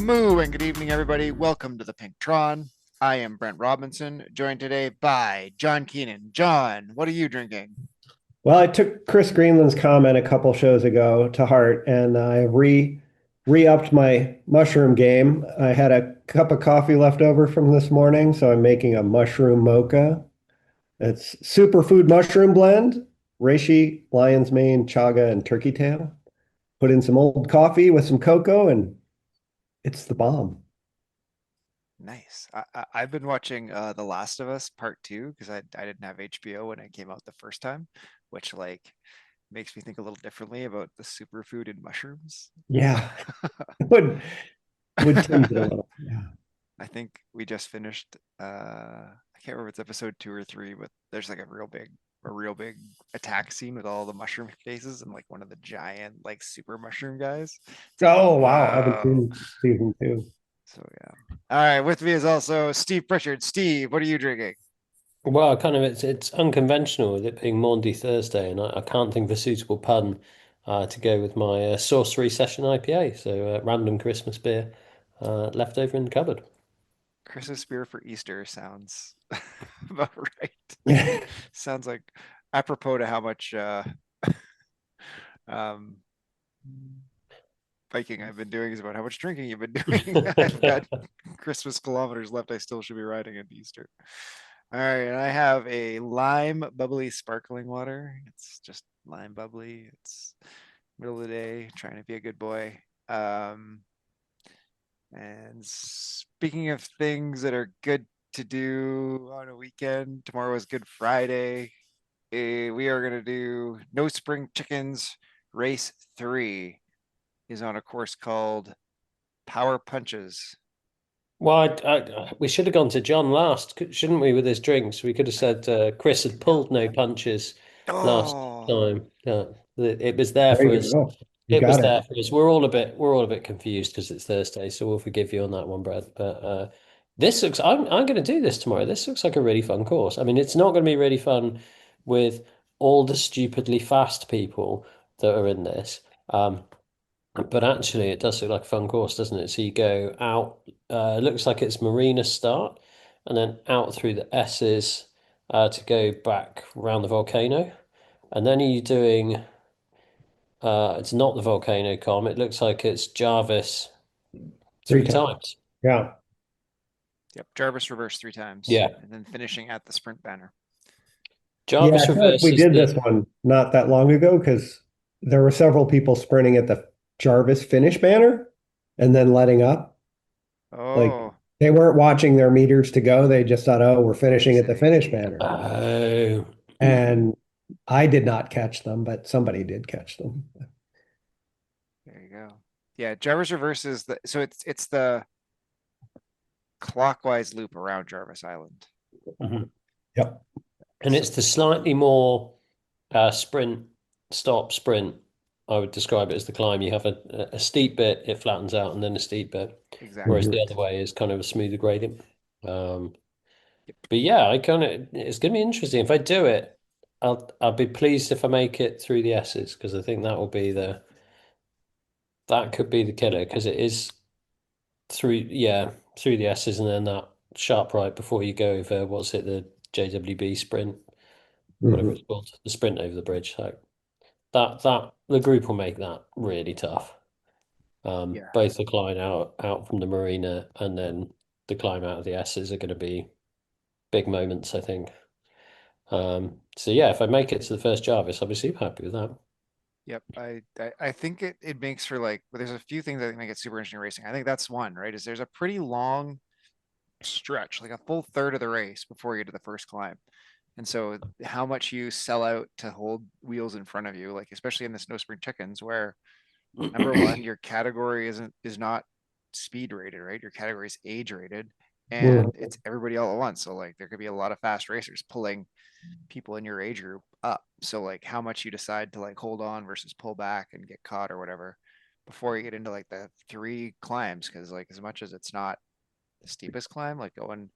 Moo and good evening, everybody. Welcome to the Pinktron. I am Brent Robinson, joined today by John Keenan. John, what are you drinking? Well, I took Chris Greenland's comment a couple shows ago to heart, and I re-upped my mushroom game. I had a cup of coffee left over from this morning, so I'm making a mushroom mocha. It's superfood mushroom blend, reishi, lion's mane, chaga, and turkey tail. Put in some old coffee with some cocoa, and it's the bomb. Nice. I've been watching The Last of Us Part 2 because I didn't have HBO when it came out the first time, which makes me think a little differently about the superfood and mushrooms. Yeah, would tinge it a little. Yeah. I think we just finished I can't remember if it's episode 2 or 3, but there's like a real big attack scene with all the mushroom faces and like one of the giant like super mushroom guys. It's like, Oh wow, I haven't whoa. seen season two. So yeah. All right, with me is also Steve Pritchard. Steve, what are you drinking? Well, kind of it's unconventional with it being Maundy Thursday, and I can't think of a suitable pun to go with my Sorcery Session IPA. So random Christmas beer left over in the cupboard. Christmas beer for Easter sounds about right. Yeah. Sounds like apropos to how much um biking I've been doing is about how much drinking you've been doing. I've got Christmas kilometers left. I still should be riding at Easter. All right, and I have a lime bubbly sparkling water. It's just lime bubbly. It's middle of the day, trying to be a good boy. Um, and speaking of things that are good to do on a weekend, tomorrow is Good Friday. We are going to do No Spring Chickens Race 3 is on a course called Power Punches. Well, we should have gone to John last, shouldn't we, with his drinks? We could have said Chris had pulled no punches last Oh, time. It was there There for you us. go. You It was got it. there for us. We're all a bit confused because it's Thursday, so we'll forgive you on that one, Brad. But this looks. I'm going to do this tomorrow. This looks like a really fun course. I mean, it's not going to be really fun with all the stupidly fast people that are in this. But actually, it does look like a fun course, doesn't it? So you go out. It looks like it's Marina start, and then out through the S's to go back around the volcano, and then are you doing? It's not the volcano com. It looks like it's Jarvis Three three times. times. Yeah. yep. Jarvis reverse 3 times Yeah. and then finishing at the sprint banner. Yeah, I Jarvis feel like we reverses did the. this one not that long ago because there were several people sprinting at the Jarvis finish banner and then letting up. Like Oh, they weren't watching their meters to go. They just thought, oh, we're finishing makes at it the finish easy. banner. Oh. And I did not catch them, but somebody did catch them. There you go. Yeah, Jarvis reverse is it's the clockwise loop around Jarvis Island. Mhm. Yep. And So it's the slightly more sprint, stop, sprint. I would describe it as the climb. You have a steep bit, it flattens out, and then a steep bit. exactly Whereas the Mhm. right. other way is kind of a smoother gradient. Um, Yep. but yeah, it's gonna be interesting. If I do it, I'll be pleased if I make it through the S's because I think that could be the killer because it is through the S's and then that sharp right before you go over what's it, the JWB sprint, whatever Mhm. it's called, the sprint over the bridge. So that the group will make that really tough. Yeah. Both the climb out from the marina and then the climb out of the S's are going to be big moments, I think. So yeah, if I make it to the first Jarvis, I'll be super happy with that. Yep. I think it makes for like, but there's a few things that make it super interesting racing. I think that's one, right? Is there's a pretty long stretch, like a full third of the race before you get to the first climb. And so how much you sell out to hold wheels in front of you, like especially in the snow spring chickens, where number one, your category is not speed rated, right? Your category is age rated and Mhm. it's everybody all at once. So like there could be a lot of fast racers pulling people in your age group up. So like how much you decide to like hold on versus pull back and get caught or whatever before you get into like the three climbs. Cause like as much as it's not the steepest climb, like going,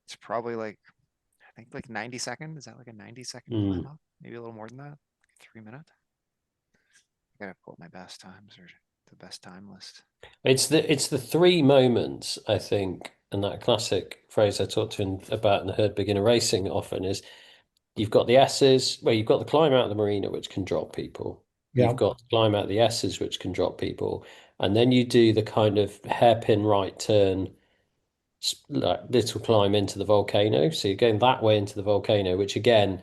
it's probably like I think like 90 seconds. Is that like a 90-second climb Mm. up? Maybe a little more than that. Like 3 minutes. I gotta pull up my best times or the best time list. It's the three moments, I think, and that classic phrase I talked to him about in the herd beginner racing often is you've got the S's, well, you've got the climb out of the marina, which can drop people. You've Yeah. got the climb out of the S's, which can drop people. And then you do the kind of hairpin right turn, like little climb into the volcano. So you're going that way into the volcano, which again,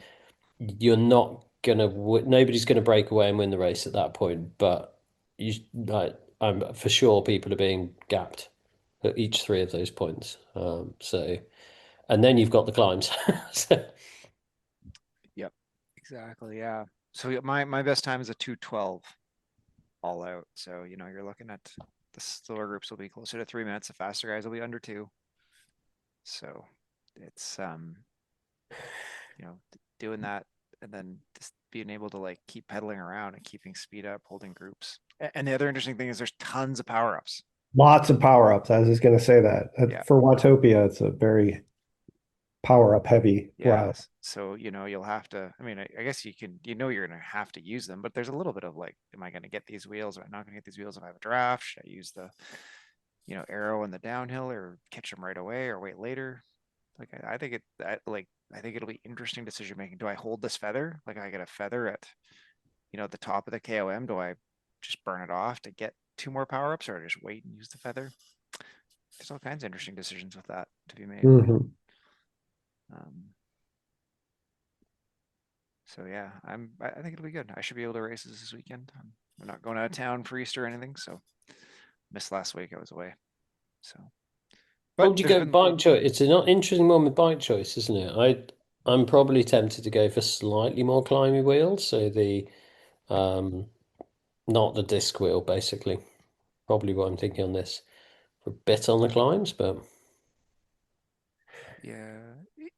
you're not gonna, nobody's gonna break away and win the race at that point. But you, like, I'm for sure people are being gapped at each three of those points. And then you've got the climbs. So, Yep, exactly. Yeah. So my best time is a 2:12 all out. So, you're looking at the slower groups will be closer to 3 minutes. The faster guys will be under two. So it's doing that and then just being able to like keep pedaling around and keeping speed up, holding groups. And the other interesting thing is there's tons of power-ups. Lots of power-ups. I was just going to say that. Yeah. For Watopia, it's a very power-up heavy route. Yes. So, you'll have to, I mean, I guess you can, you're going to have to use them, but there's a little bit of like, am I going to get these wheels? Am I not going to get these wheels if I have a draft? Should I use the, arrow in the downhill or catch them right away or wait later? Like, I think I think it'll be interesting decision making. Do I hold this feather? Like, I get a feather at, the top of the KOM. Do I just burn it off to get two more power ups or I just wait and use the feather? There's all kinds of interesting decisions with that to be made. Mhm. So yeah, I think it'll be good. I should be able to race this weekend. I'm not going out of town for Easter or anything, so missed last week. I was away. So, what but would you there's go been bike choice? It's an interesting one with bike choice, isn't it? I'm probably tempted to go for slightly more climby wheels, so the um not the disc wheel, basically. Probably what I'm thinking on this. For a bit on the climbs, but yeah,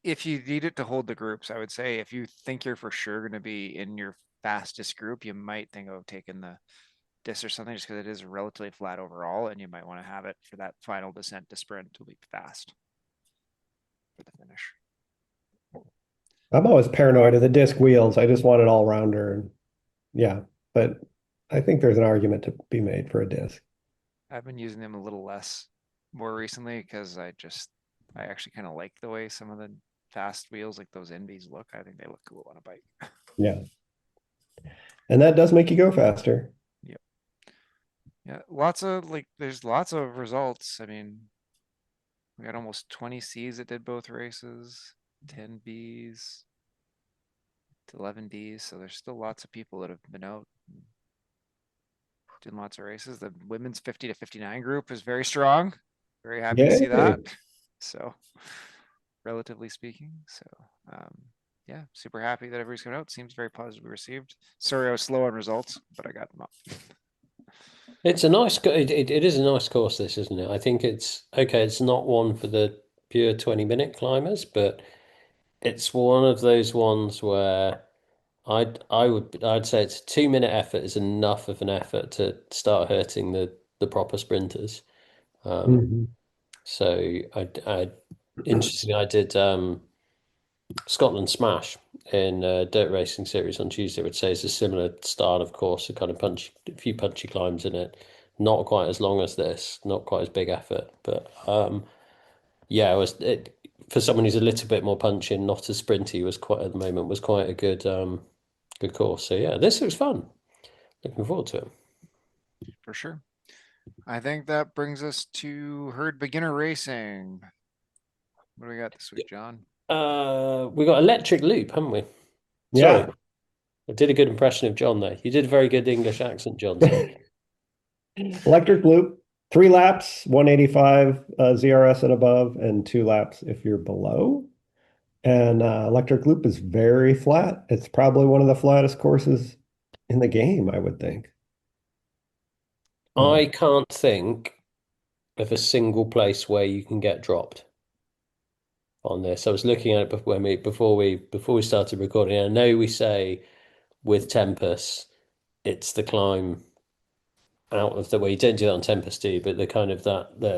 if you need it to hold the groups, I would say if you think you're for sure going to be in your fastest group, you might think of taking the disc or something just because it is relatively flat overall, and you might want to have it for that final descent to sprint to be fast for the finish. I'm always paranoid of the disc wheels. I just want an all-rounder. And yeah, but I think there's an argument to be made for a disc. I've been using them a little less more recently because I actually kind of like the way some of the fast wheels like those NBs look. I think they look cool on a bike. Yeah. And that does make you go faster. Yep. Yeah. There's lots of results. I mean, we got almost 20 Cs that did both races, 10 Bs, 11 Ds. So there's still lots of people that have been out doing lots of races. The women's 50 to 59 group is very strong. Very happy to see that. Yay. So, relatively speaking. So, yeah, super happy that everybody's coming out. Seems very positively received. Sorry, I was slow on results, but I got them up. it's a nice it is a nice course, this, isn't it? I think it's okay, it's not one for the pure 20-minute climbers, but it's one of those ones where I'd say it's a 2-minute effort is enough of an effort to start hurting the proper sprinters. Mhm. So I interesting. I did Scotland Smash in Dirt Racing Series on Tuesday, which says a similar style of course, a kind of a few punchy climbs in it. Not quite as long as this, not quite as big effort, but yeah, for someone who's a little bit more punchy and not as sprinty was quite at the moment was quite a good course. So yeah, this looks fun. Looking forward to it. For sure. I think that brings us to herd beginner racing. What do we got this week, John? We got electric loop, haven't we? Sorry, Yeah. I did a good impression of John there. You did a very good English accent, John. Sorry. Electric loop, 3 laps, 185 ZRS and above, and 2 laps if you're below. And electric loop is very flat. It's probably one of the flattest courses in the game, I would think. I can't think of a single place where you can get dropped on this. I was looking at it before we started recording. I know we say with Tempest, it's the climb out of the way. You don't do that on Tempest, do you? But the kind of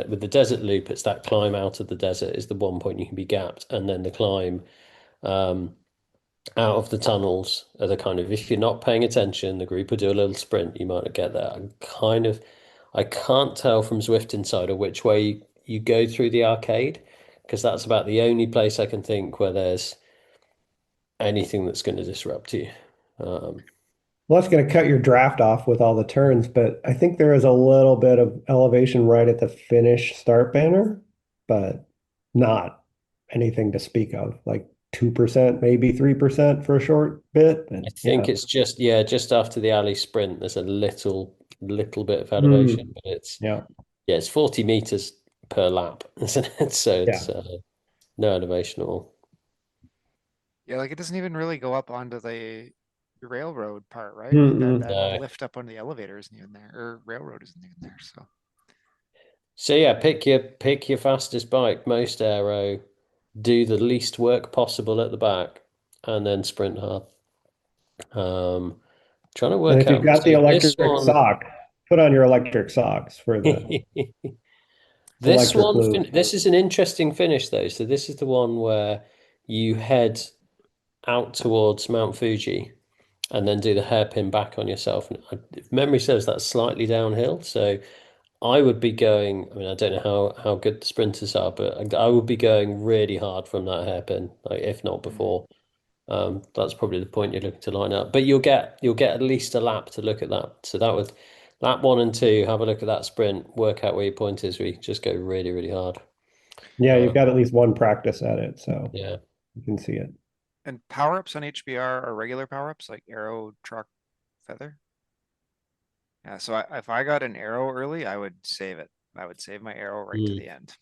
with the desert loop, it's that climb out of the desert is the one point you can be gapped, and then the climb out of the tunnels are the kind of, if you're not paying attention, the group will do a little sprint, you might not get there. I can't tell from Zwift Insider which way you go through the arcade, because that's about the only place I can think where there's anything that's going to disrupt you. Um, Well, that's going to cut your draft off with all the turns, but I think there is a little bit of elevation right at the finish start banner, but not anything to speak of, like 2%, maybe 3% for a short bit. I And think yeah. it's just, yeah, just after the alley sprint, there's a little bit of elevation, Mm, but it's, yeah. yeah, it's 40 meters per lap, isn't it? So Yeah. it's no elevation at all. Yeah, like it doesn't even really go up onto the railroad part, right? Like that Mm-mm. that No. lift up on the elevator isn't even there, or railroad isn't even there. So So yeah, pick your fastest bike, most aero, do the least work possible at the back, and then sprint hard. Trying to And work if you've out. got the So this electric one, sock, put on your electric socks for the this electric one, loop. this is an interesting finish though. So this is the one where you head out towards Mount Fuji and then do the hairpin back on yourself. And if memory serves, that's slightly downhill. So I would be going, I mean, I don't know how good the sprinters are, but I would be going really hard from that hairpin, like if not mm, before. That's probably the point you're looking to line up. But you'll get at least a lap to look at that. So that would lap 1 and 2, have a look at that sprint, work out where your point is. We just go really, really hard. Yeah, you've Um, got at least one practice at it, so yeah. you can see it. and power ups on HBR are regular power ups like arrow, truck, feather. Yeah, so if I got an arrow early, I would save it. I would save my arrow right to Mm. the end.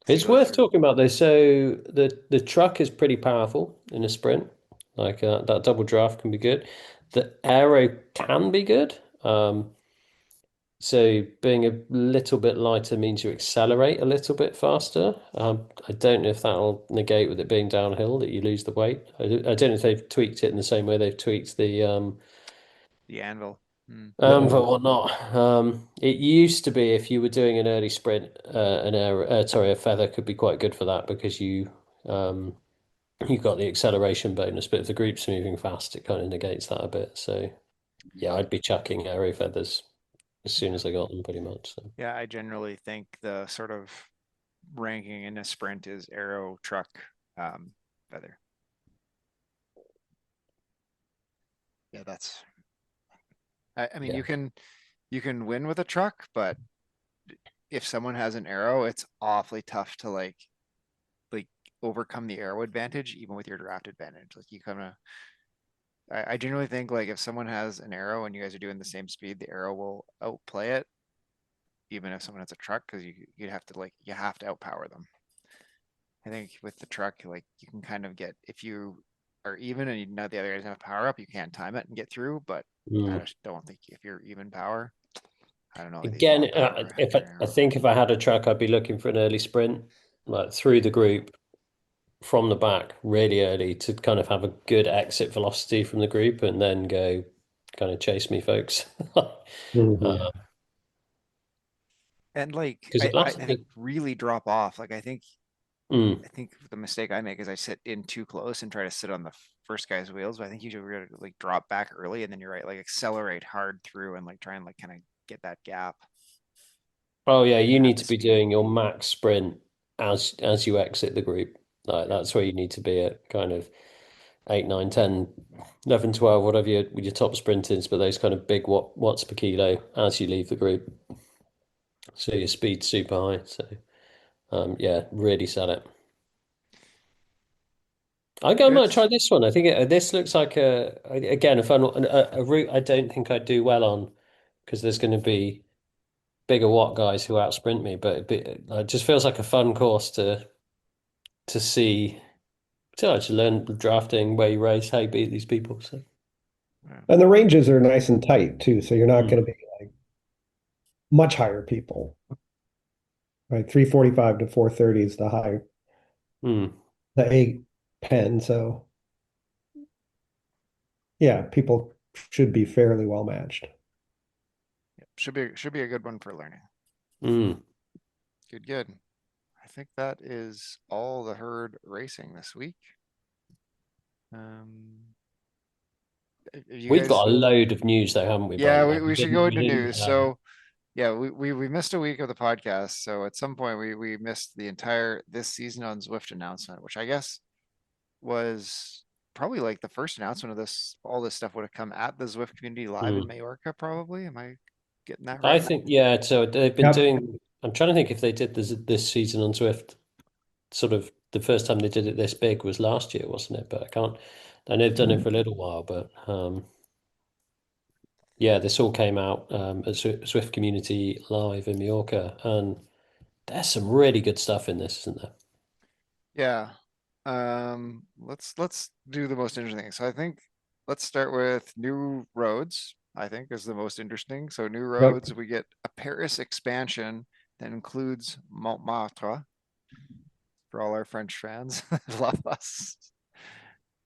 To It's go worth through. talking about this. So the truck is pretty powerful in a sprint. Like that double draft can be good. The aero can be good. So being a little bit lighter means you accelerate a little bit faster. I don't know if that'll negate with it being downhill that you lose the weight. I don't know if they've tweaked it in the same way they've tweaked the The anvil. Mm. The but whatnot. It used to be if you were doing an early sprint, a feather could be quite good for that because um, you got the acceleration bonus. But if the group's moving fast, it kind of negates that a bit. So yeah, I'd be chucking arrow feathers as soon Yeah. as I got them, pretty much. So. Yeah, I generally think the sort of ranking in a sprint is arrow, truck, feather. Yeah, that's I mean Yeah. you can win with a truck, but if someone has an arrow, it's awfully tough to like overcome the arrow advantage even with your draft advantage. Like you kind of I generally think like if someone has an arrow and you guys are doing the same speed, the arrow will outplay it, even if someone has a truck, because you have to you have to outpower them. I think with the truck, like you can kind of get if you are even and you know the other guys have power up, you can't time it and get through. But I Mm. just don't think if you're even power, I don't know that you Again, want power if after an I arrow. think if I had a truck, I'd be looking for an early sprint, like through the group from the back really early to kind of have a good exit velocity from the group and then go kind of chase me, folks. Mhm. And like Because I think really drop off. Like mm, I think the mistake I make is I sit in too close and try to sit on the first guy's wheels. But I think you should really like drop back early and then you're right, like accelerate hard through and like try and like kind of get that gap oh yeah, and you have need the to be speed. doing your max sprint as you exit the group. Like Yeah. that's where you need to be at kind of 8, 9, 10, 11, 12, whatever your top sprint is, but those kind of big watts per kilo as you leave the group. So your speed's super high. So yeah, really sell it. I Good. might try this one. I think this looks like again a fun a route I don't think I'd do well on because there's going to be bigger watt guys who out sprint me, but it just feels like a fun course to see to actually learn drafting, where you race, how you beat these people. So Yeah. And the ranges are nice and tight too, so you're not mm, going to be like much higher people, right? 345 to 430 is the high, mm. the A pen. So yeah, people should be fairly well matched. Should be a good one for learning. Mm. Good, good. I think that is all the herd racing this week. Um, you We've guys, got a load of news though, haven't we, yeah, Brent? we should go We into didn't. news. So yeah, we missed a week of the podcast. So at some point we missed the entire this season on Zwift announcement, which I guess was probably like the first announcement of this. All this stuff would have come at the Zwift Community Live in Hmm. Mallorca, probably. Am I getting that I right? think, yeah. So they've been Yep. doing. I'm trying to think if they did this season on Swift. Sort of the first time they did it this big was last year, wasn't it? But I can't. I know they've done it for a little while, but yeah, this all came out at Swift Community Live in Mallorca, and there's some really good stuff in this, isn't there? Yeah. Let's do the most interesting thing. So I think let's start with new roads, I think is the most interesting. So new Yep. roads, we get a Paris expansion that includes Montmartre for all our French fans that love us.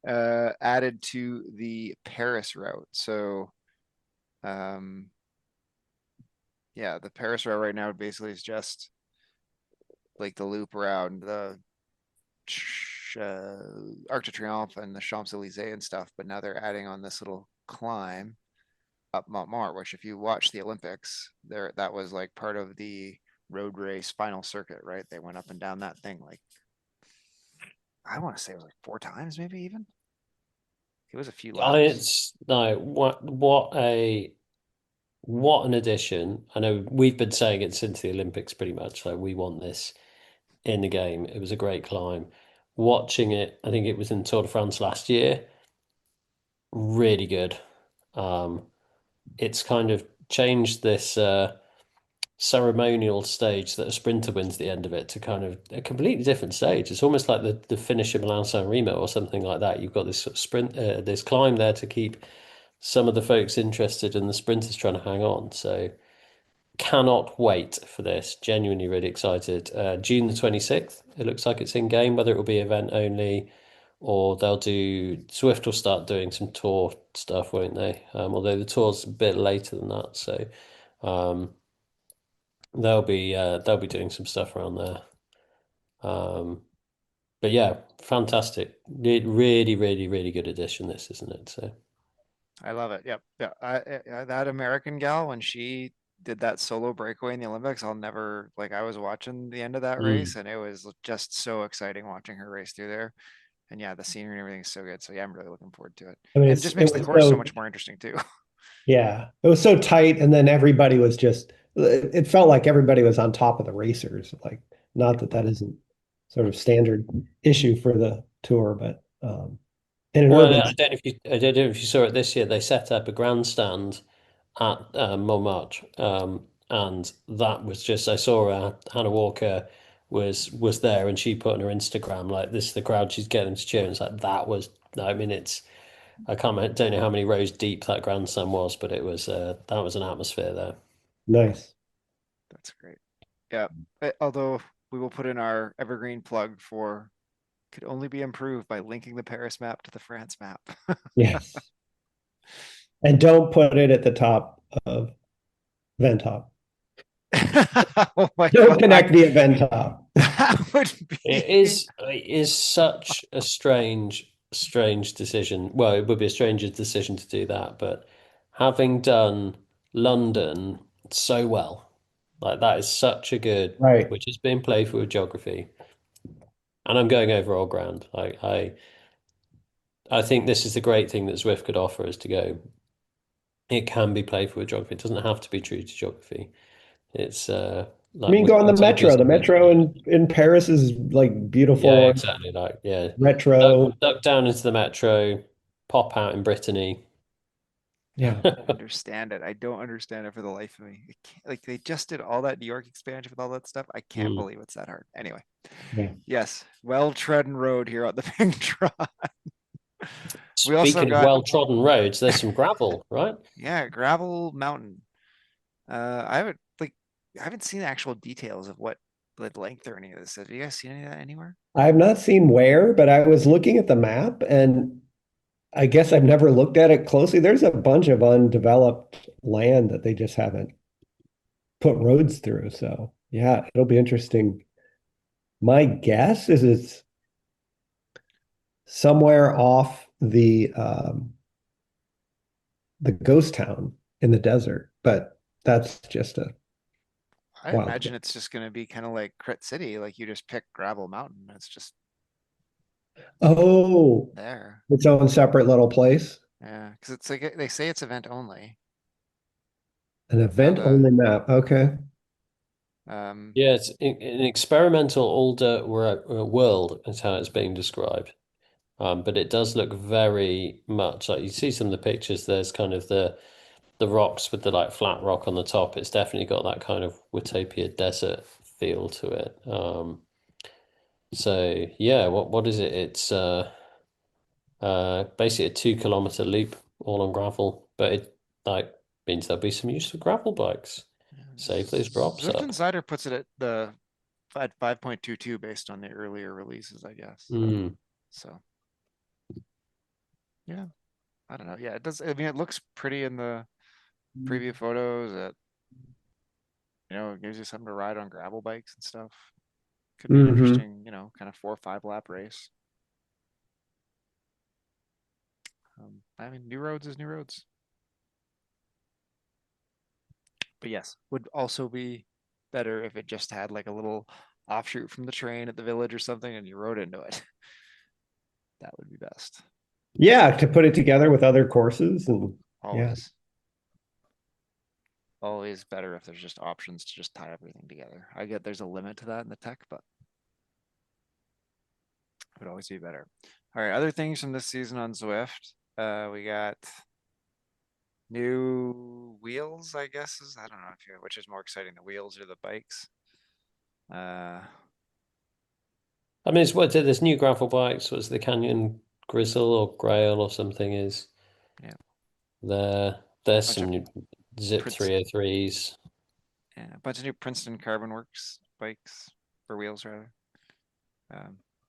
Added to the Paris route. So um yeah, the Paris route right now basically is just like the loop around the Arc de Triomphe and the Champs Elysees and stuff, but now they're adding on this little climb up Montmartre, which if you watch the Olympics, there that was like part of the road race final circuit, right? They went up and down that thing like I want to say it was like 4 times, maybe even. It was a few laps. It's no what an addition. I know we've been saying it since the Olympics pretty much. Like we want this in the game. It was a great climb. Watching it, I think it was in Tour de France last year. Really good. Um, it's kind of changed this ceremonial stage that a sprinter wins the end of it to kind of a completely different stage. It's almost like the finish of Milan San Remo or something like that. You've got this sort of sprint, this climb there to keep some of the folks interested, and the sprinters trying to hang on. So cannot wait for this. Genuinely really excited. June the 26th. It looks like it's in game. Whether it will be event only or they'll do Swift will start doing some tour stuff, won't they? Although the tour's a bit later than that, so um, they'll be doing some stuff around there. Um, but yeah, fantastic. Really, really, really good addition. This, isn't it? So I love it. Yep. Yeah. That American gal, when she did that solo breakaway in the Olympics, I'll never like I was watching the end of that mm. race and it was just so exciting watching her race through there. And yeah, the scenery and everything is so good. So yeah, I'm really looking forward to it. I mean, And it just it makes the was course so so, much more interesting too. yeah, it was so tight. And then everybody was just, it felt like everybody was on top of the racers. Like, not that that isn't sort of standard issue for the tour, but in an Well, urban, I don't know if you saw it this year. They set up a grandstand at Montmartre, and that was just I saw Hannah Walker was there, and she put on her Instagram like this is the crowd she's getting to cheer. And it's like that was. I mean, it's don't know how many rows deep that grandstand was, but it was that was an atmosphere there. nice. That's great. Yeah. Although we will put in our evergreen plug for could only be improved by linking the Paris map to the France map. Yes. And don't put it at the top of Ventop. Oh my Don't God. connect the event top. That would be It is such a strange decision. Well, it would be a stranger decision to do that, but having done London so well, like that is such a good, Right. which has been playful with geography, and I'm going over old ground. I think this is the great thing that Zwift could offer is to go. It can be playful with geography. It doesn't have to be true to geography. It's I like mean, go on the once I've metro. The visited. metro in Paris is like Yeah, beautiful and exactly. Like, yeah, retro. duck down into the metro, pop out in Brittany. Yeah. understand it. I don't understand it for the life of me. Like they just did all that New York expansion with all that stuff. I can't Mm. believe it's that hard. Anyway, Yeah. yes, well trodden road here on the Pink Draw. We also Speaking of got well-trodden roads, there's some gravel, right? yeah, gravel mountain. I haven't seen actual details of what the length or any of this is. Have you guys seen any of that anywhere? I have not seen where, but I was looking at the map and I guess I've never looked at it closely. There's a bunch of undeveloped land that they just haven't put roads through. So yeah, it'll be interesting. My guess is it's somewhere off the ghost town in the desert, but that's just a I wild. imagine it's just gonna be kind of like Crit City, like you just pick Gravel Mountain. It's just Oh, there. its own separate little place, Yeah, because it's like they say it's event only. an Now event only map. Okay. um, Yeah, it's an experimental all-dirt world is how it's being described. But it does look very much like you see some of the pictures. There's kind of the rocks with the like flat rock on the top. It's definitely got that kind of Watopia desert feel to it. So yeah, what is it? It's basically a 2 kilometer loop all on gravel, but it like means there'll be some use for gravel bikes. Save those drops Zwift up. Insider puts it at the 5.22 based on the earlier releases, I guess. Mm. So yeah, I don't know. Yeah, it does. I mean, it looks pretty in the preview photos. It gives you something to ride on gravel bikes and stuff. Could be an Hmm. interesting, kind of 4 or 5 lap race. I mean, new roads is new roads. But yes, would also be better if it just had like a little offshoot from the train at the village or something and you rode into it. That would be best. Yeah, to put it together with other courses and yeah. Always. Always better if there's just options to just tie everything together. I get there's a limit to that in the tech, but it would always be better. All right, other things from this season on Zwift. We got new wheels, I guess. I don't know which is more exciting, the wheels or the bikes. Uh, I mean, it's what there's new gravel bikes. What's the Canyon Grizzle or Grail or something is yeah, there. There's bunch some of new Zip Prince, 303s. yeah, a bunch of new Princeton Carbon Works bikes or wheels rather.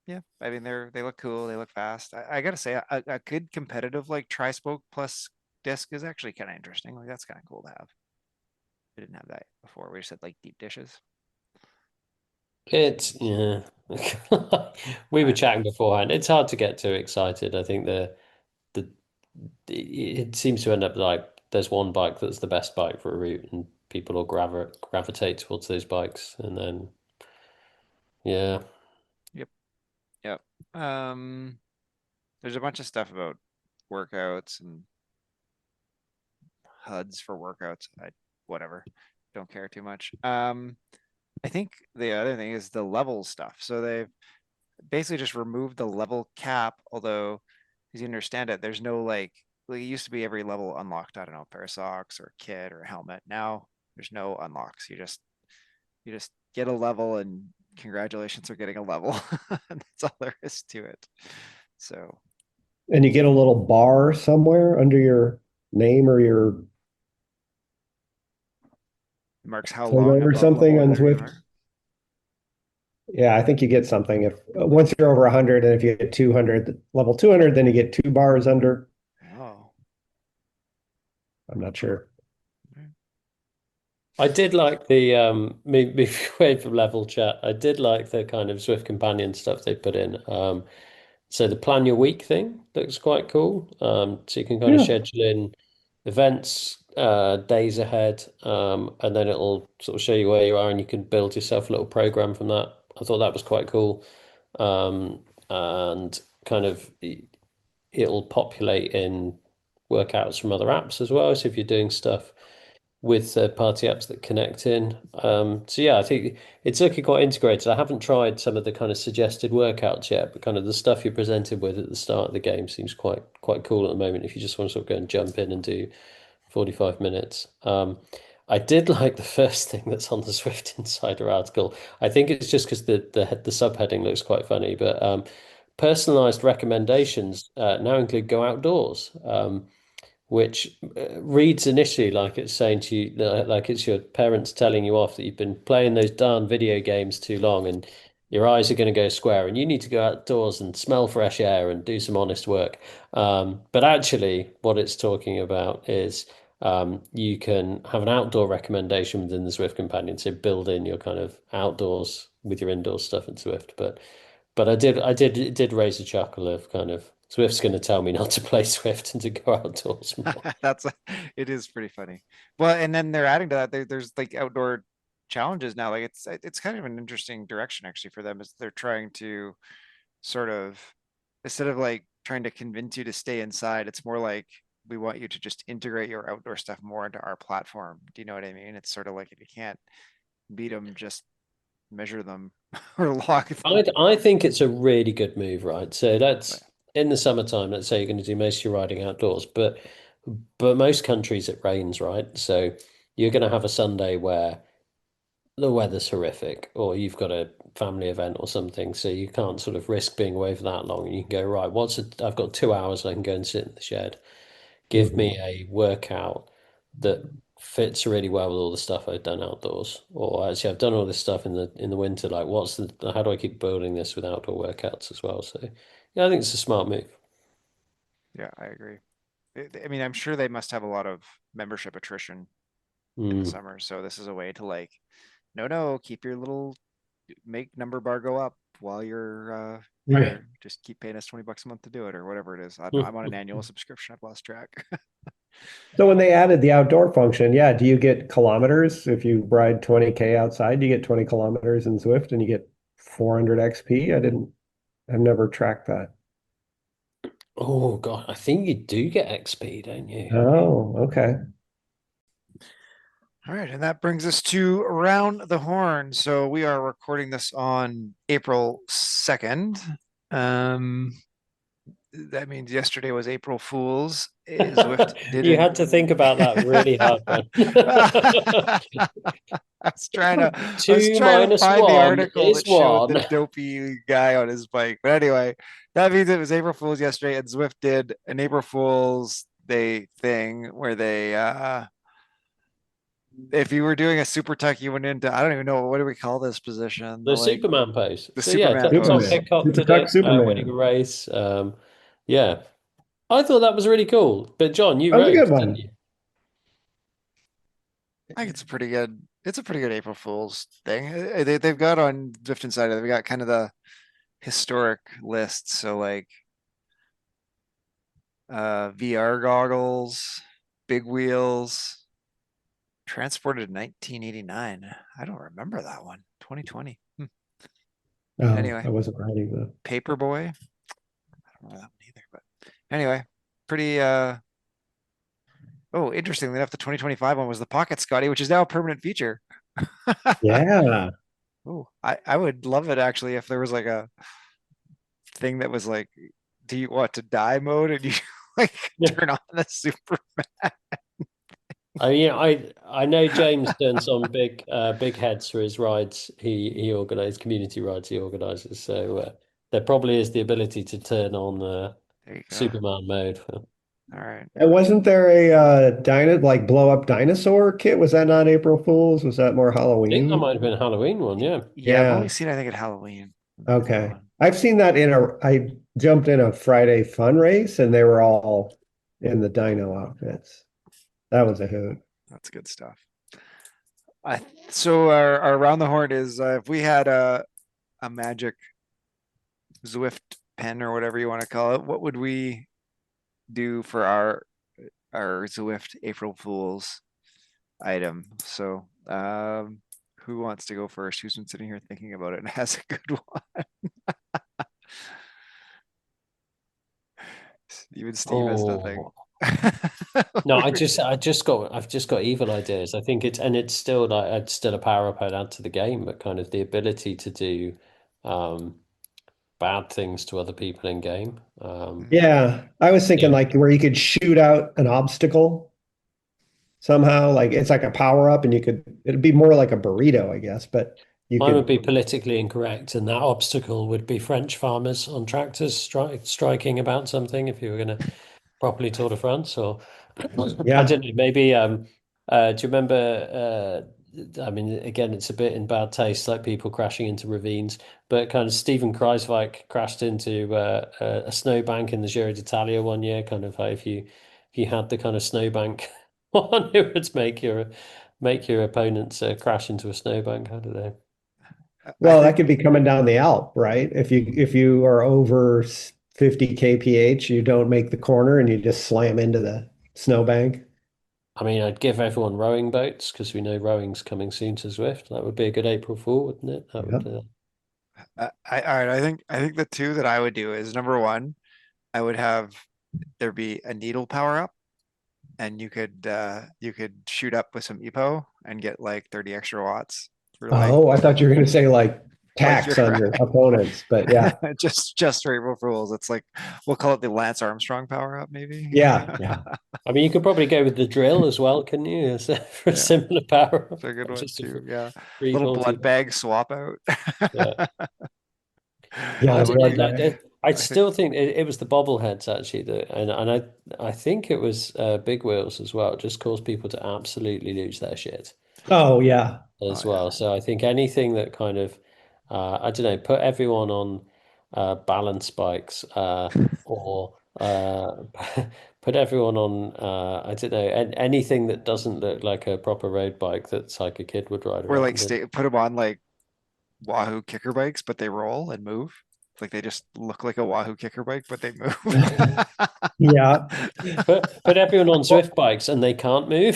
Yeah, I mean they look cool, they look fast. I gotta say, a good competitive like tri-spoke plus disc is actually kind of interesting. Like that's kind of cool to have. We didn't have that before. We just had like deep dishes. It's yeah. We were I chatting beforehand. It's hard to get too excited. I think the it seems to end up like there's one bike that's the best bike for a route, and people will gravitate towards those bikes, and then yeah. Yep, yep. There's a bunch of stuff about workouts and HUDs for workouts. Whatever, don't care too much. I think the other thing is the level stuff. So they've basically just removed the level cap, although as you understand it, there's no like it used to be every level unlocked, I don't know, a pair of socks or a kit or a helmet. Now there's no unlocks. You just get a level and congratulations for getting a level. That's all there is to it. So And you get a little bar somewhere under your name or your it marks how photo long or above level something on 100 you Zwift. are. Yeah, I think you get something if once you're over 100 and if you get 200, level 200, then you get 2 bars under. Oh. I'm not sure. I did like the moving away from level chat. I did like the kind of Swift companion stuff they put in. So the plan your week thing looks quite cool. So you can kind of Yeah. schedule in events days ahead, and then it'll sort of show you where you are, and you can build yourself a little program from that. I thought that was quite cool, and kind of it'll populate in workouts from other apps as well. So if you're doing stuff with third-party apps that connect in. So yeah, I think it's looking quite integrated. I haven't tried some of the kind of suggested workouts yet, but kind of the stuff you're presented with at the start of the game seems quite cool at the moment. If you just want to sort of go and jump in and do 45 minutes. I did like the first thing that's on the Swift Insider article. I think it's just because the subheading looks quite funny, but personalized recommendations now include go outdoors. Which reads initially like it's saying to you, like it's your parents telling you off that you've been playing those darn video games too long and your eyes are going to go square and you need to go outdoors and smell fresh air and do some honest work. But actually, what it's talking about is you can have an outdoor recommendation within the Swift companion, so build in your kind of outdoors with your indoor stuff in Swift. But it did raise a chuckle of kind of Zwift's going to tell me not to play Zwift and to go outdoors more. That's it is pretty funny. Well, and then they're adding to that. There's like outdoor challenges now. Like it's kind of an interesting direction actually for them, is they're trying to sort of, instead of like trying to convince you to stay inside, it's more like we want you to just integrate your outdoor stuff more into our platform. Do you know what I mean? It's sort of like, if you can't beat them, just measure them or log them. I think it's a really good move, right? So But that's in the summertime. Let's say you're going to do most of your riding outdoors, but most countries it rains, right? So you're going to have a Sunday where the weather's horrific, or you've got a family event or something, so you can't sort of risk being away for that long. And you can go, right, I've got 2 hours, I can go and sit in the shed. Give Mhm. me a workout that fits really well with all the stuff I've done outdoors. Or actually, I've done all this stuff in the winter. Like, how do I keep building this with outdoor workouts as well? So, yeah, I think it's a smart move. yeah, I agree. I mean, I'm sure they must have a lot of membership attrition in the Mm. summer. So this is a way to like, no, keep your little, make number bar go up while you're Right. here. Just keep paying us 20 bucks a month to do it or whatever it is. I don't know. I'm on an annual subscription. I've lost track. So when they added the outdoor function, yeah, do you get kilometers if you ride 20K outside? Do you get 20 kilometers in Zwift and you get 400 XP? I've never tracked that. Oh God, I think you do get XP, don't you? Oh, okay. All right, and that brings us to Around the Horn. So we are recording this on April 2nd. Um, that means yesterday was April Fool's. Zwift You didn't. had to think about that really hard one. I was Two trying to minus find the one article is that showed the one. dopey guy on his bike. But anyway, that means it was April Fool's yesterday, and Zwift did an April Fool's Day thing where they if you were doing a super tuck, you went into, I don't even know, what do we call this position? The Superman pose. The So yeah, Superman Tom pose. Superman. Pidcock Super did Tuck it, winning a Superman. race. Yeah, I thought that was really cool. But John, you That was a good raced, didn't one. you? I think it's a pretty good April Fool's thing. They've got on Zwift Insider, they've got kind of the historic list. So like VR goggles, big wheels, transported in 1989. I don't remember that one. 2020. Oh, I Anyway, wasn't riding the. Paperboy. I don't remember that one either, but anyway, pretty oh, interestingly enough, the 2025 one was the Pocket Scotty, which is now a permanent feature. Yeah. Oh, I would love it actually if there was like a thing that was like, do you want to die mode, and you like Yeah. turn on the super. I know James done some big heads for his rides. He organized community rides. He organizes. So there probably is the ability to turn on There you go. Superman mode. All right. And wasn't there a like blow up dinosaur kit? Was that not April Fool's? Was that more I think that Halloween? might have been a Halloween one. Yeah. Yeah, I've only Yeah. seen I think at Halloween that Okay. one. I've seen that I jumped in a Friday fun race and they were all in the dino outfits. That was a hoot. That's good stuff. I so our around the horn is if we had a magic Zwift pen or whatever you want to call it, what would we do for our Zwift April Fool's item? So who wants to go first? Who's been sitting here thinking about it and has a good one? Even Steve has nothing. Oh. No, I've just got evil ideas. I think it's still like it's still a power up I'd add to the game, but kind of the ability to do um bad things to other people in game. Yeah. I was thinking Yeah. like where you could shoot out an obstacle somehow. Like it's like a power up and it'd be more like a burrito, I guess, but you Mine would could, be politically incorrect, and that obstacle would be French farmers on tractors striking about something if you were going to properly Tour de France, or I yeah. don't know, maybe do you remember I mean again it's a bit in bad taste like people crashing into ravines, but kind of Stephen Kreiswijk crashed into a snowbank in the Giro d'Italia one year, kind of like if you had the kind of snowbank one, it would make your opponents crash into a snowbank. I don't know. I Well, that think could be coming down the Alp, right? If you are over 50 kph, you don't make the corner and you just slam into the snowbank. I mean, I'd give everyone rowing boats because we know rowing's coming soon to Zwift. That would be a good April Fool, wouldn't it? That Yep. would. All right. I think the two that I would do is number one, I would have there be a needle power up, and you could shoot up with some EPO and get like 30 extra watts for like Oh, I thought you were going to say like your tax on your opponents, but yeah, just for April Fools. It's like we'll call it the Lance Armstrong power up, maybe. yeah, yeah, I mean, you could probably go with the drill as well, couldn't you? For a Yeah, similar power, it's a good one just a too. Yeah, free little multi. blood bag swap out. Yeah. yeah. I The That would don't blood know. be. bag. I I think still think it was the bobbleheads actually that, and I think it was big wheels as well. It just caused people to absolutely lose their shit Oh yeah. Oh as yeah. well. So I think anything that kind of, I don't know, put everyone on balance bikes or put everyone on, I don't know, anything that doesn't look like a proper road bike that's like a kid would ride Or like around in. put them on like Wahoo kicker bikes, but they roll and move. Like they just look like a Wahoo kicker bike, but they move. Yeah. Put everyone on Well, Zwift bikes and they can't move.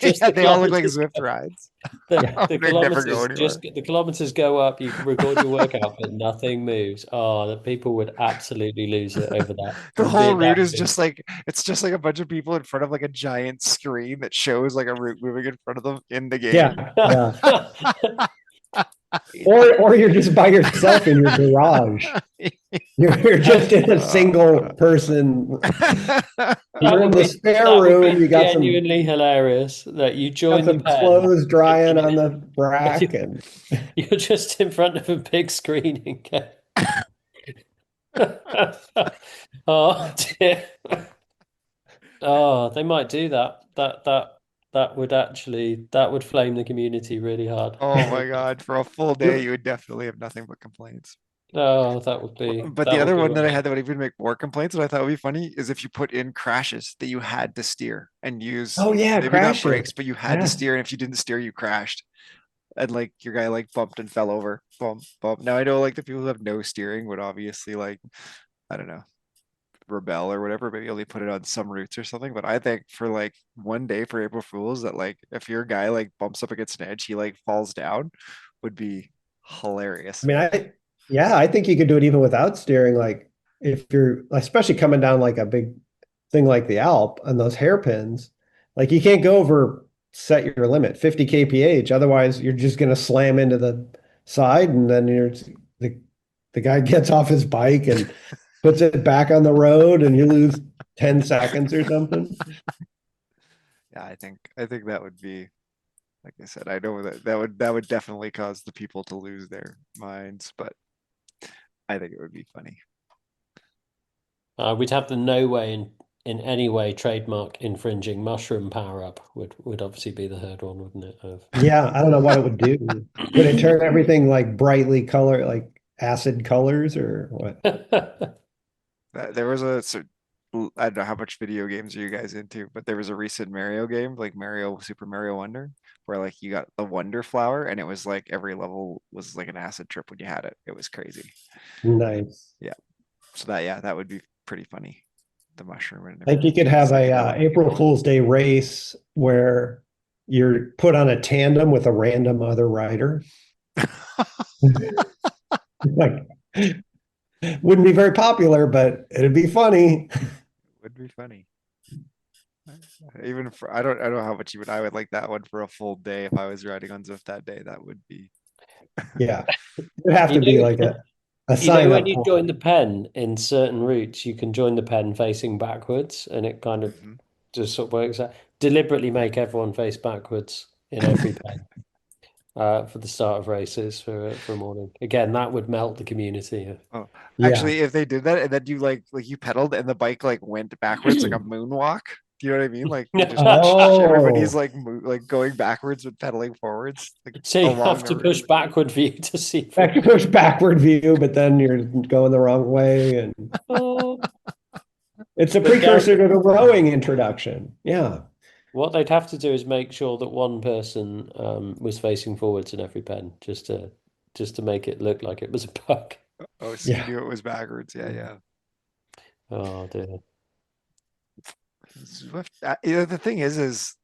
Just Yeah, the they all look like kilometers. Zwift rides. yeah. The They never go kilometers anywhere. the kilometers go up. You can record your workout, but nothing moves. Oh, the people would absolutely lose it over that. The whole That route would is be. just like it's just like a bunch of people in front of like a giant screen that shows like a route moving in front of them in the game. Yeah. Yeah. Or you're just by yourself in your garage. You're just in a single person. That You're in would the be spare room. You genuinely hilarious that you got join the some pen. clothes drying on the rack, You- and You're just in front of a big screen and go. Oh dear. Oh, they might do that. That would flame the community really hard. Oh my God, for a full day, you would definitely have nothing but complaints. Oh, But the that would other be one that I rubbish. had that would even make more complaints that I thought would be funny is if you put in crashes that you had to steer and use oh yeah, maybe not crashes. brakes, but you had to Yeah. steer. And if you didn't steer, you crashed. And like your guy like bumped and fell over. Bump, bump. Now I know like the people who have no steering would obviously like, I don't know, rebel or whatever, maybe only put it on some routes or something. But I think for like one day for April Fools that like if your guy like bumps up against an edge, he like falls down would be I hilarious. mean, yeah, I think you could do it even without steering. Like if you're, especially coming down like a big thing like the Alp and those hairpins, like you can't go over set your limit 50 kph. Otherwise, you're just going to slam into the side, and then the the guy gets off his bike and puts it back on the road, and you lose 10 seconds or something. Yeah, I think that would be like I said, I know that would definitely cause the people to lose their minds, but I think it would be funny. We'd have the no way in any way trademark infringing mushroom power up would obviously be the third one, wouldn't it? Of Yeah, I don't know what it would do. Would it turn everything like brightly color, like acid colors, or what? There was I don't know how much video games are you guys into, but there was a recent Mario game, like Mario Super Mario Wonder, where like you got the Wonder Flower, and it was like every level was like an acid trip when you had it. It was crazy. Nice. Yeah. So that yeah, that would be pretty funny. The mushroom and I think you everything. could have a Psychedelic. April Fool's Day race where you're put on a tandem with a random other rider. Like, wouldn't be very popular, but it'd be funny. Would be funny. Even for I don't know how much even I would like that one for a full day if I was riding on Zwift that day. That would be Yeah, it'd have you to be know like a sign when up you point. join the pen in certain routes, you can join the pen facing backwards, and it kind of Mhm. just sort of works out. Deliberately make everyone face backwards in every pen for the start of races for a morning. Again, that would melt the community. Oh, Yeah. actually, if they did that and then you like you pedaled and the bike like went backwards like a moonwalk, do you know what I mean? Like you just everybody's Oh, like like going backwards but pedaling forwards like So you along have the to push route. backward for you to see back to forward. push backward view, but then you're going the wrong way, and Oh. it's a But precursor Gary, to the rowing introduction. Yeah. what they'd have to do is make sure that one person was facing forwards in every pen, just to make it look like it was a bug. Oh, so you Yeah. knew it was backwards. Yeah, yeah. Oh dear. Zwift, the thing is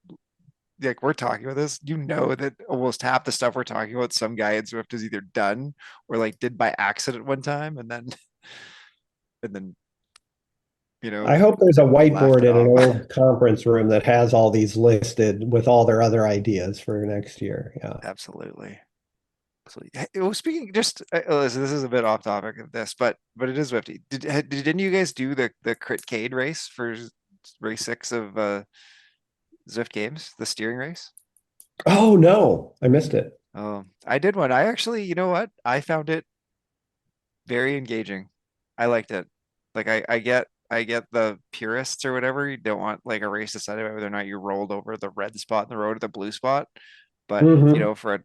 like we're talking about this, that almost half the stuff we're talking about, some guy in Zwift has either done or like did by accident one time, and then and then I hope there's a laughed whiteboard it in an off. old conference room that has all these listed with all their other ideas for next year. Yeah. Absolutely. So, well, speaking just, listen, this is a bit off topic of this, but it is Zwifty. Didn't you guys do the Critcade race for race 6 of Zwift Games, the steering race? Oh no, I missed it. Oh, I did one. I actually, you know what? I found it very engaging. I liked it. Like I get the purists or whatever. You don't want like a race decided by whether or not you rolled over the red spot in the road or the blue spot. But Hmm. for a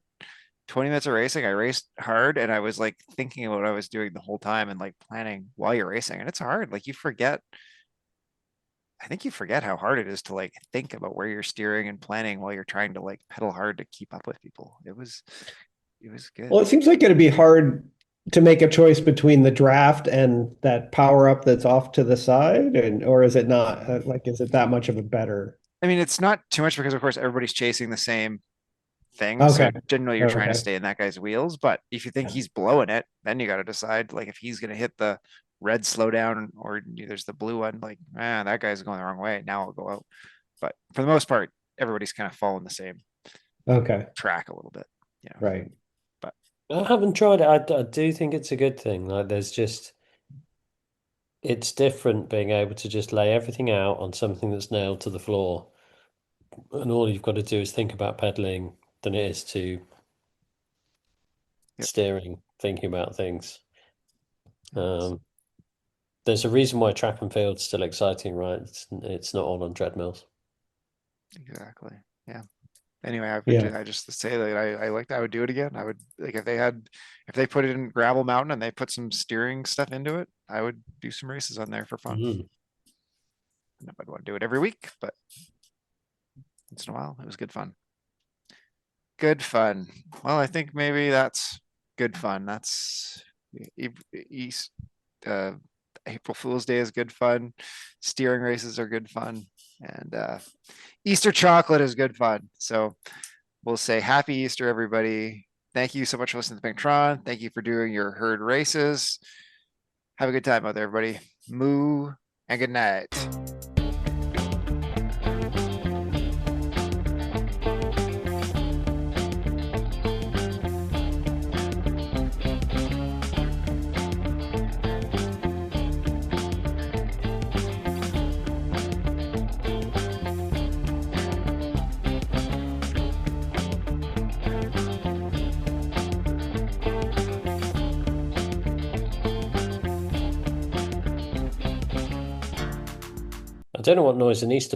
20 minutes of racing, I raced hard and I was like thinking about what I was doing the whole time and like planning while you're racing. And it's hard. Like I think you forget how hard it is to like think about where you're steering and planning while you're trying to like pedal hard to keep up with people. It was good. Well, it seems like it'd be hard to make a choice between the draft and that power up that's off to the side, and or is it not? Like, is it that much of a better? I mean, it's not too much because of course everybody's chasing the same thing. So Okay. generally you're trying to Okay. stay in that guy's wheels. But if you think he's blowing it, then you got to decide like if he's gonna hit the red slowdown or there's the blue one, like, man, that guy's going the wrong way. Now I'll go out. But for the most part, everybody's kind of following the same Okay. track a little bit. Right. But I haven't tried it. I do think it's a good thing. Like it's different being able to just lay everything out on something that's nailed to the floor. And all you've got to do is think about pedaling than it is to yep. steering, thinking about things. There's a reason why track and field's still exciting, right? It's not all on treadmills. Exactly. Yeah. Anyway, Yeah. I just say that I liked, I would do it again. I would like if they put it in Gravel Mountain and they put some steering stuff into it, I would do some races on there for fun. Mm. And I'd want to do it every week, but once in a while, it was good fun. Good fun. Well, I think maybe that's good fun. That's East April Fool's Day is good fun. Steering races are good fun. And Easter chocolate is good fun. So we'll say happy Easter, everybody. Thank you so much for listening to Tron. Thank you for doing your herd races. Have a good time out there, everybody. Moo and good night. I don't know what noise an Easter